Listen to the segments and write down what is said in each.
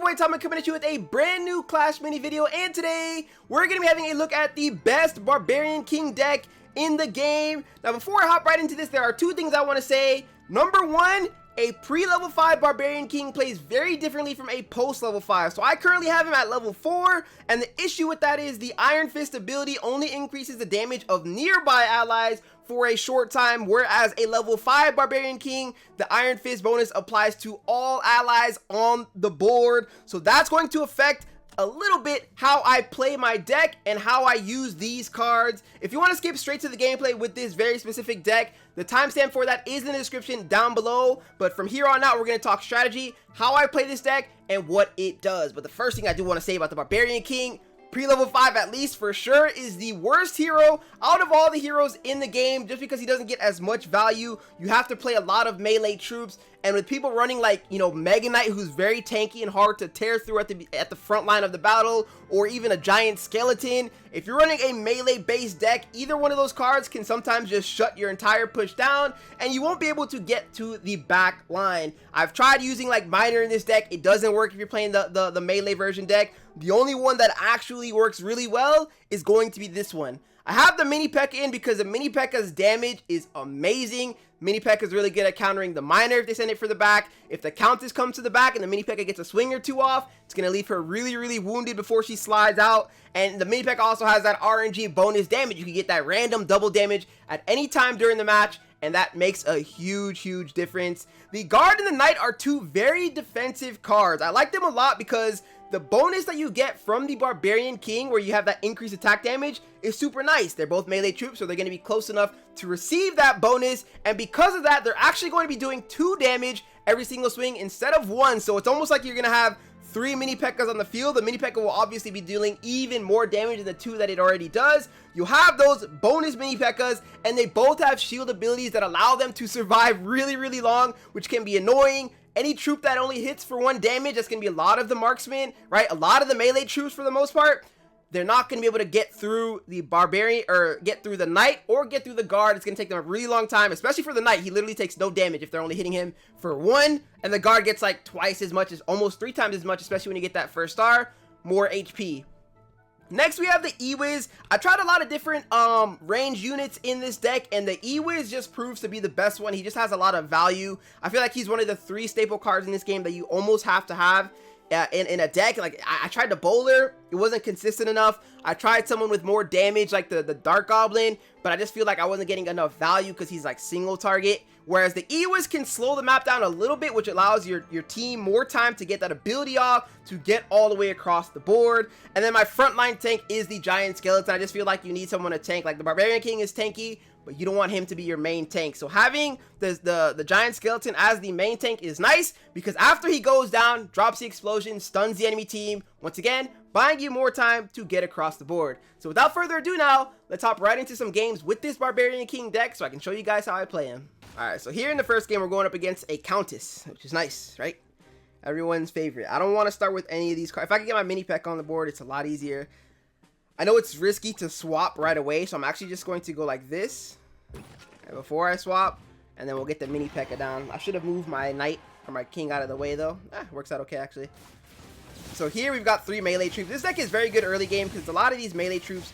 boy Tom coming at you with a brand new Clash mini video, and today we're going to be having a look at the best Barbarian King deck in the game. Now before I hop right into this, there are two things I want to say. Number one, a pre-level 5 Barbarian King plays very differently from a post-level 5. So I currently have him at level 4, and the issue with that is the Iron Fist ability only increases the damage of nearby allies for a short time, whereas a level 5 Barbarian King, the Iron Fist bonus applies to all allies on the board. So that's going to affect a little bit how I play my deck and how I use these cards. If you want to skip straight to the gameplay with this very specific deck, the timestamp for that is in the description down below. But from here on out, we're going to talk strategy, how I play this deck, and what it does. But the first thing I do want to say about the Barbarian King, pre-level 5 at least for sure, is the worst hero out of all the heroes in the game, just because he doesn't get as much value. You have to play a lot of melee troops, and with people running like, you know, Mega Knight, who's very tanky and hard to tear through at the front line of the battle, or even a giant skeleton, if you're running a melee based deck, either one of those cards can sometimes just shut your entire push down and you won't be able to get to the back line. I've tried using like Miner in this deck. It doesn't work if you're playing the melee version deck. The only one that actually works really well is going to be this one. I have the Mini P.E.K.K.A in because the Mini P.E.K.K.A's damage is amazing. Mini P.E.K.K.A is really good at countering the Miner if they send it for the back. If the Countess comes to the back and the Mini P.E.K.K.A gets a swing or two off, it's going to leave her really wounded before she slides out. And the Mini P.E.K.K.A also has that RNG bonus damage. You can get that random double damage at any time during the match, and that makes a huge difference. The Guard and the Knight are two very defensive cards. I like them a lot because the bonus that you get from the Barbarian King, where you have that increased attack damage, is super nice. They're both melee troops, so they're going to be close enough to receive that bonus, and because of that, they're actually going to be doing 2 damage every single swing instead of 1, so it's almost like you're going to have 3 Mini P.E.K.K.As on the field. The Mini P.E.K.K.A will obviously be dealing even more damage than the 2 that it already does. You have those bonus Mini P.E.K.K.As, and they both have shield abilities that allow them to survive really long, which can be annoying. Any troop that only hits for 1 damage, that's going to be a lot of the marksmen, right? A lot of the melee troops for the most part, they're not going to be able to get through the Barbarian, or get through the Knight, or get through the Guard. It's going to take them a really long time, especially for the Knight. He literally takes no damage if they're only hitting him for 1, and the Guard gets like twice as much, as almost 3 times as much, especially when you get that first star, more HP. Next, we have the E-Wiz. I tried a lot of different range units in this deck, and the E-Wiz just proves to be the best one. He just has a lot of value. I feel like he's one of the 3 staple cards in this game that you almost have to have in a deck. Like, I tried the Bowler. It wasn't consistent enough. I tried someone with more damage, like the Dark Goblin, but I just feel like I wasn't getting enough value because he's like single target. Whereas the E-Wiz can slow the map down a little bit, which allows your team more time to get that ability off, to get all the way across the board. And then my frontline tank is the Giant Skeleton. I just feel like you need someone to tank. Like, the Barbarian King is tanky, but you don't want him to be your main tank. So having the Giant Skeleton as the main tank is nice, because after he goes down, drops the explosion, stuns the enemy team, once again, buying you more time to get across the board. So without further ado now, let's hop right into some games with this Barbarian King deck so I can show you guys how I play him. Alright, so here in the first game, we're going up against a Countess, which is nice, right? Everyone's favorite. I don't want to start with any of these cards. If I can get my Mini P.E.K.K.A on the board, it's a lot easier. I know it's risky to swap right away, so I'm actually just going to go like this before I swap, and then we'll get the Mini P.E.K.K.A down. I should have moved my Knight or my King out of the way, though. Works out okay, actually. So here we've got 3 melee troops. This deck is very good early game because a lot of these melee troops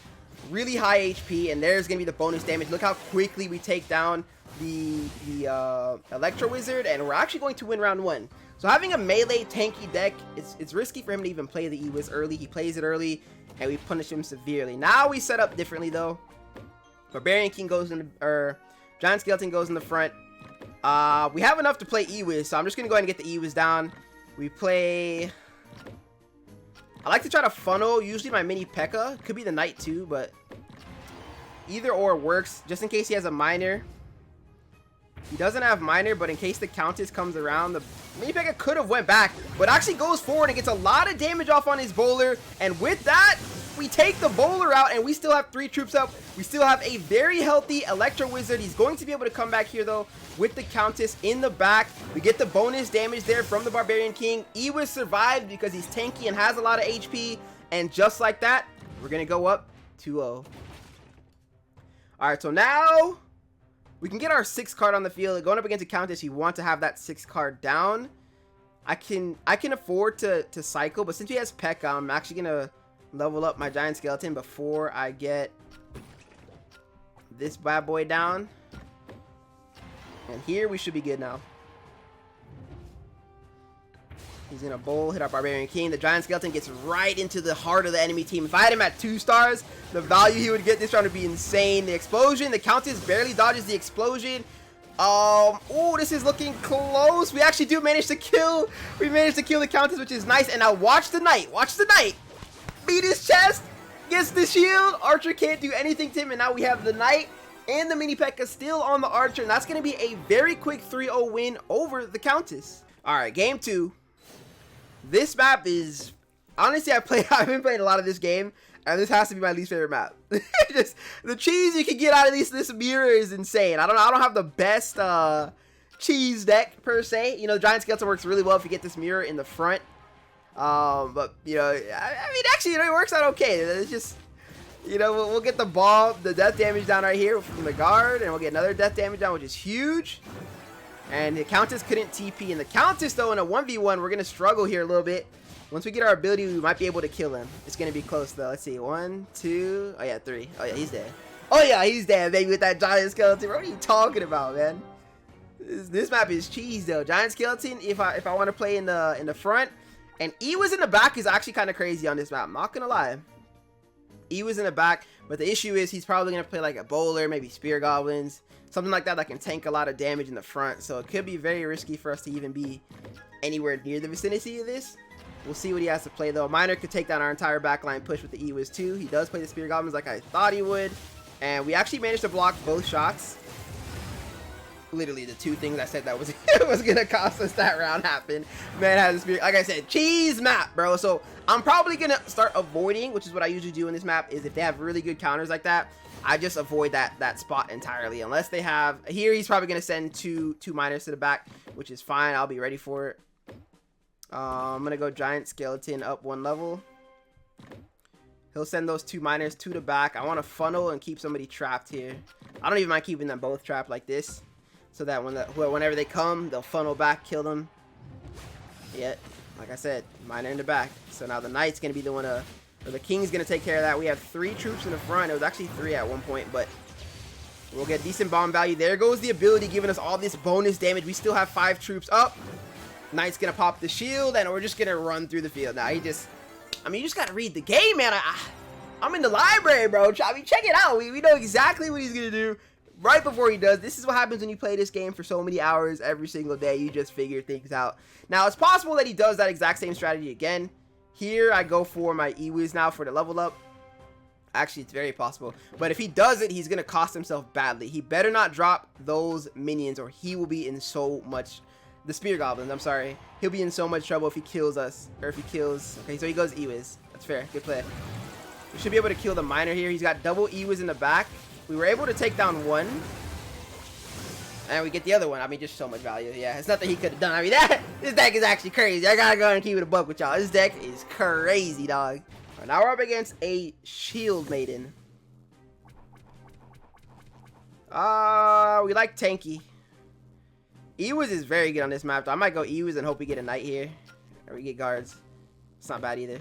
really high HP, and there's going to be the bonus damage. Look how quickly we take down the Electro Wizard, and we're actually going to win round 1. So having a melee tanky deck, it's risky for him to even play the E-Wiz early. He plays it early, and we punish him severely. Now we set up differently, though. Barbarian King goes in the, or Giant Skeleton goes in the front. We have enough to play E-Wiz, so I'm just going to go ahead and get the E-Wiz down. We play... I like to try to funnel, usually my Mini P.E.K.K.A. Could be the Knight too, but either or works, just in case he has a Miner. He doesn't have Miner, but in case the Countess comes around, the Mini P.E.K.K.A could have went back, but actually goes forward and gets a lot of damage off on his Bowler, and with that, we take the Bowler out, and we still have 3 troops up. We still have a very healthy Electro Wizard. He's going to be able to come back here, though, with the Countess in the back. We get the bonus damage there from the Barbarian King. E-Wiz survived because he's tanky and has a lot of HP, and just like that, we're going to go up 2-0. Alright, so now we can get our 6th card on the field. Going up against a Countess, you want to have that 6th card down. I can afford to cycle, but since he has P.E.K.K.A, I'm actually gonna level up my giant skeleton before I get this bad boy down. And here we should be good now. He's gonna bowl, hit our Barbarian King. The giant skeleton gets right into the heart of the enemy team. If I had him at 2 stars, the value he would get this round would be insane. The explosion, the Countess barely dodges the explosion. Oh, this is looking close. We actually do manage to kill. We managed to kill the Countess, which is nice. And now watch the Knight. Watch the Knight. Beat his chest. Gets the shield. Archer can't do anything to him. And now we have the Knight and the mini P.E.K.K.A still on the Archer. And that's going to be a very quick 3-0 win over the Countess. All right, game 2. This map is... Honestly, I've been playing a lot of this game. And this has to be my least favorite map. Just the cheese you can get out of this mirror is insane. I don't have the best cheese deck per se. You know, the giant skeleton works really well if you get this mirror in the front. But you know, I mean, actually, you know, it works out okay. It's just, you know, we'll get the bomb, the death damage down right here from the guard, and we'll get another death damage down, which is huge. And the Countess couldn't TP, and the Countess though in a 1v1, we're gonna struggle here a little bit. Once we get our ability, we might be able to kill him. It's going to be close, though. Let's see. 1, 2. Oh, yeah, 3. Oh, yeah, he's dead. Oh, yeah, he's dead, baby, with that giant skeleton. What are you talking about, man? This map is cheese, though. Giant skeleton, if I want to play in the front. And E was in the back is actually kind of crazy on this map. I'm not going to lie. E was in the back, but the issue is he's probably going to play like a bowler, maybe spear goblins. Something like that that can tank a lot of damage in the front. So it could be very risky for us to even be anywhere near the vicinity of this. We'll see what he has to play, though. Miner could take down our entire backline push with the Ewiz, too. He does play the Spear Goblins like I thought he would. And we actually managed to block both shots. Literally, the 2 things I said that was going to cost us that round happened. Man has a Spear. Like I said, cheese map, bro. So I'm probably going to start avoiding, which is what I usually do in this map, is if they have really good counters like that, I just avoid that spot entirely. Unless they have... Here, he's probably going to send two miners to the back, which is fine. I'll be ready for it. I'm gonna go giant skeleton up 1 level. He'll send those 2 miners to the back. I want to funnel and keep somebody trapped here. I don't even mind keeping them both trapped like this, so that whenever they come, they'll funnel back, kill them. Yeah, like I said, miner in the back. So now the Knight's gonna be the one or the King's gonna take care of that. We have 3 troops in the front. It was actually 3 at one point, but we'll get decent bomb value. There goes the ability giving us all this bonus damage. We still have 5 troops up. Knight's gonna pop the shield, and we're just gonna run through the field. Now, I mean, you just gotta read the game, man. I'm in the library, bro. I mean, check it out. We know exactly what he's gonna do right before he does. This is what happens when you play this game for so many hours every single day. You just figure things out. Now, it's possible that he does that exact same strategy again. Here, I go for my Ewiz now for the level up. Actually, it's very possible. But if he does it, he's gonna cost himself badly. He better not drop those minions, or he will be in so much... The Spear Goblins, I'm sorry. He'll be in so much trouble if he kills us. Or if he kills... Okay, so he goes Ewiz. That's fair. Good play. We should be able to kill the miner here. He's got double Ewiz in the back. We were able to take down 1. And we get the other one. I mean, just so much value. Yeah, it's nothing he could have done. I mean, this deck is actually crazy. I gotta go and keep it a buck with y'all. This deck is crazy, dog. Right, now we're up against a Shield Maiden. We like tanky. Ewiz is very good on this map, though. I might go Ewiz and hope we get a Knight here. Or we get guards. It's not bad either.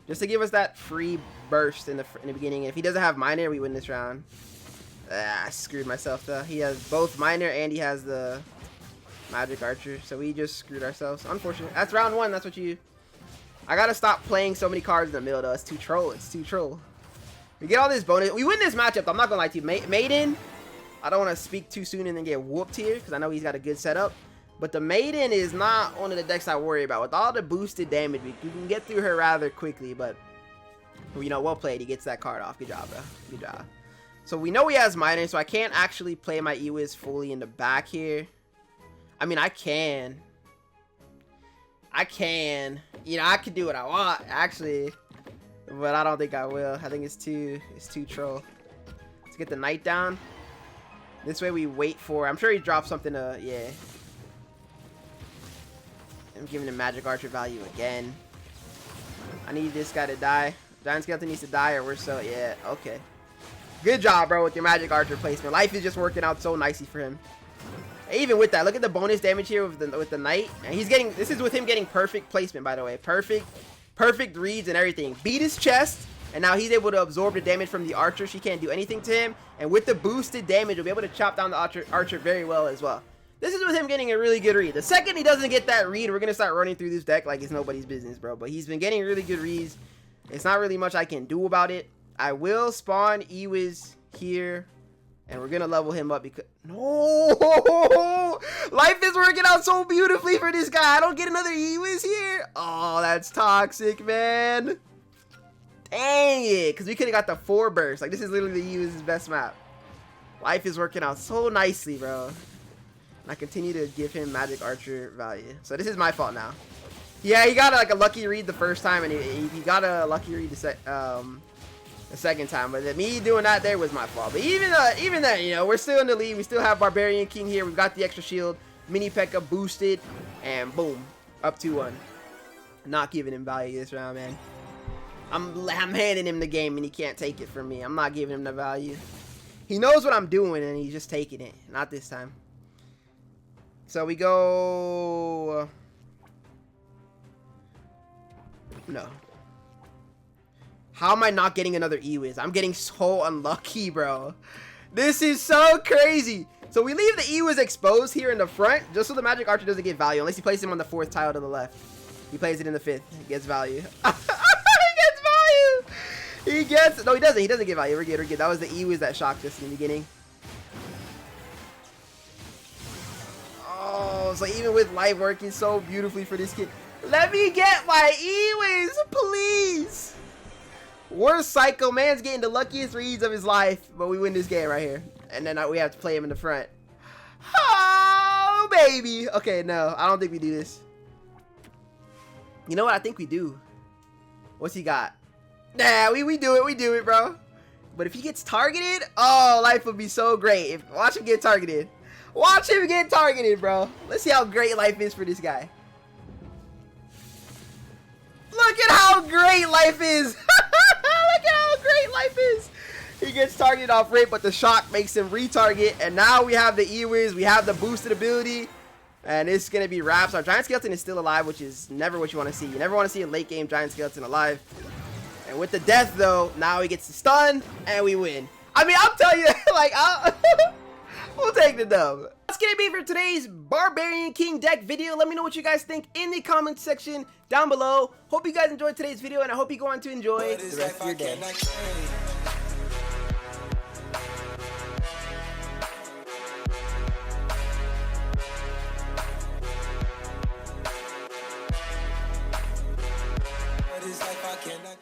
Just to give us that free burst in the beginning. If he doesn't have Miner, we win this round. I screwed myself, though. He has both Miner and he has the Magic Archer. So we just screwed ourselves. Unfortunate. That's round 1. That's what you... I gotta stop playing so many cards in the middle, though. It's too troll. It's too troll. We get all this bonus. We win this matchup, though. I'm not gonna lie to you. Maiden... I don't want to speak too soon and then get whooped here, because I know he's got a good setup. But the Maiden is not one of the decks I worry about. With all the boosted damage, we can get through her rather quickly. But, you know, well played. He gets that card off. Good job, bro. Good job. So we know he has Miner, so I can't actually play my Ewiz fully in the back here. I mean, I can. You know, I can do what I want, actually. But I don't think I will. I think it's too troll. Let's get the Knight down. This way we wait for... I'm sure he drops something to... Yeah. I'm giving him Magic Archer value again. I need this guy to die. Giant Skeleton needs to die or we're so... Yeah, okay. Good job, bro, with your Magic Archer placement. Life is just working out so nicely for him. Even with that, look at the bonus damage here with the knight. And he's getting, this is with him getting perfect placement, by the way. Perfect reads and everything. Beat his chest, and now he's able to absorb the damage from the archer. She can't do anything to him. And with the boosted damage, we'll be able to chop down the archer very well as well. This is with him getting a really good read. The second he doesn't get that read, we're going to start running through this deck like it's nobody's business, bro. But he's been getting really good reads. It's not really much I can do about it. I will spawn Ewiz here, and we're going to level him up because... No! Life is working out so beautifully for this guy. I don't get another Ewiz here. Oh, that's toxic, man. Dang it. Because we could have got the 4 burst. Like, this is literally the Ewiz's best map. Life is working out so nicely, bro. And I continue to give him magic archer value. So this is my fault now. Yeah, he got like a lucky read the first time, and he got a lucky read the second time. But me doing that there was my fault. But even then, you know, we're still in the lead. We still have Barbarian King here. We've got the extra shield, mini P.E.K.K.A boosted, and boom, up 2-1. Not giving him value this round, man. I'm handing him the game, and he can't take it from me. I'm not giving him the value. He knows what I'm doing, and he's just taking it. Not this time. So we go... No. How am I not getting another Ewiz? I'm getting so unlucky, bro. This is so crazy. So we leave the Ewiz exposed here in the front, just so the magic archer doesn't get value, unless he places him on the 4th tile to the left. He plays it in the 5th. He gets value. He gets... No, he doesn't. He doesn't get value. We're good. We're good. That was the Ewiz that shocked us in the beginning. So even with life working so beautifully for this kid, let me get my Ewiz, please. Worst Psycho man's getting the luckiest reads of his life, but we win this game right here, and then we have to play him in the front. Oh baby. Okay, no, I don't think we do this. You know what? I think we do. What's he got? Nah, we do it. We do it, bro. But if he gets targeted, oh, life would be so great. Watch him get targeted. Watch him get targeted, bro. Let's see how great life is for this guy. Look at how great life is. Look at how great life is. He gets targeted off rip, but the shock makes him retarget. And now we have the Ewiz. We have the boosted ability. And it's going to be wraps. Our Giant Skeleton is still alive, which is never what you want to see. You never want to see a late game Giant Skeleton alive. And with the death, though, now he gets the stun, and we win. I mean, I'm telling you, like, we'll take the dub. That's gonna be for today's Barbarian King deck video. Let me know what you guys think in the comment section down below. Hope you guys enjoyed today's video, and I hope you go on to enjoy the rest of your day. What is life? I cannot